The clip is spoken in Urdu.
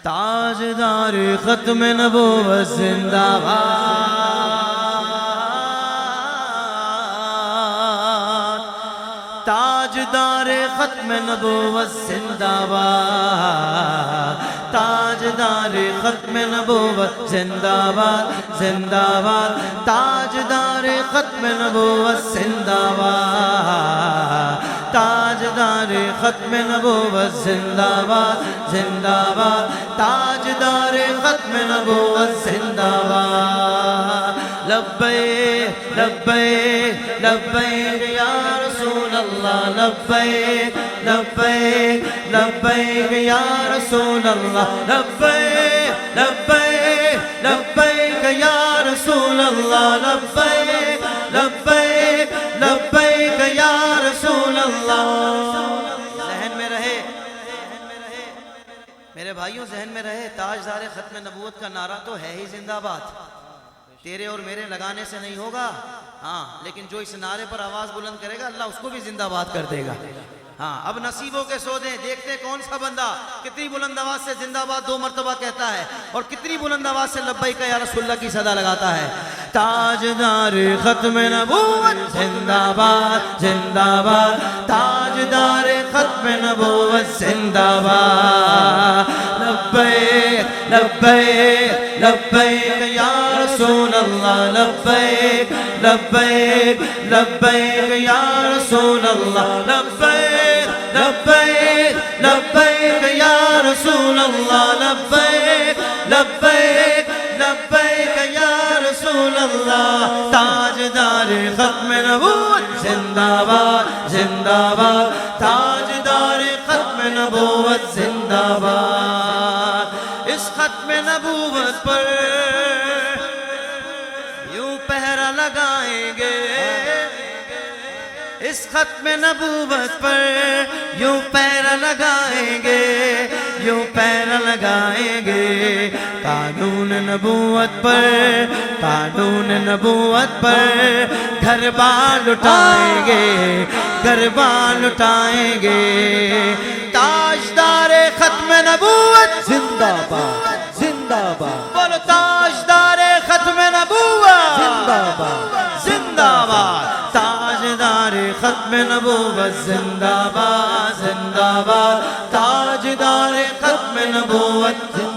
تاجدار ختم نبوت زندہ باد، تاجدار ختم نبوت زندہ باد، تاجدار ختم نبوت زندہ باد، زندہ باد، تاجدار ختم نبوت زندہ باد، تاجدار ختم نبوت زندہ باد، زندہ باد، تاجدار ختم نبوت زندہ باد۔ لبیک لبیک لبیک یا رسول اللہ، لبیک لبیک لبیک یا رسول اللہ، لبیک لبیک لبیک یا رسول اللہ، لبیک لبیک لبیک یا رسول اللہ۔ ذہن میں رہے میرے بھائیوں، ذہن میں رہے، تاجدار ختم نبوت کا نعرہ تو ہے ہی زندہ باد، تیرے اور میرے لگانے سے نہیں ہوگا، ہاں، لیکن جو اس نعرے پر آواز بلند کرے گا اللہ اس کو بھی زندہ باد کر دے گا۔ ہاں، اب نصیبوں کے سودے دیکھتے کون سا بندہ کتنی بلند آواز سے زندہ باد 2 مرتبہ کہتا ہے اور کتنی بلند آواز سے لبیک یا رسول اللہ کی صدا لگاتا ہے۔ تاجدار ختم نبوت زندہ باد، زندہ باد، تاجدار ختم نبوت زندہ باد۔ لبیک لبیک لبیک یا رسول اللہ، لبیک لبیک لبیک یا رسول اللہ، لبیک لبیک لبیک یا رسول اللہ، لبیک لبیک لبیک یا رسول اللہ۔ تاجدار ختم نبوت زندہ باد، زندہ باد، تاجدار ختم نبوت زندہ باد۔ اس ختم نبوت پر یوں پہرا لگائیں گے، اس ختم نبوت پر یوں پہرا لگائیں گے، یوں پہرا لگائیں گے، قانون نبوت پر، قانون نبوت پر گھر بار لٹائیں گے، گھر بار لٹائیں گے۔ تاجدار ختم نبوت زندہ باد، زندہ باد، بولو تاجدار ختم نبوت زندہ باد، زندہ باد، تاجدار ختم نبوت زندہ باد، زندہ باد، تاجدار ختم نبوت زندہ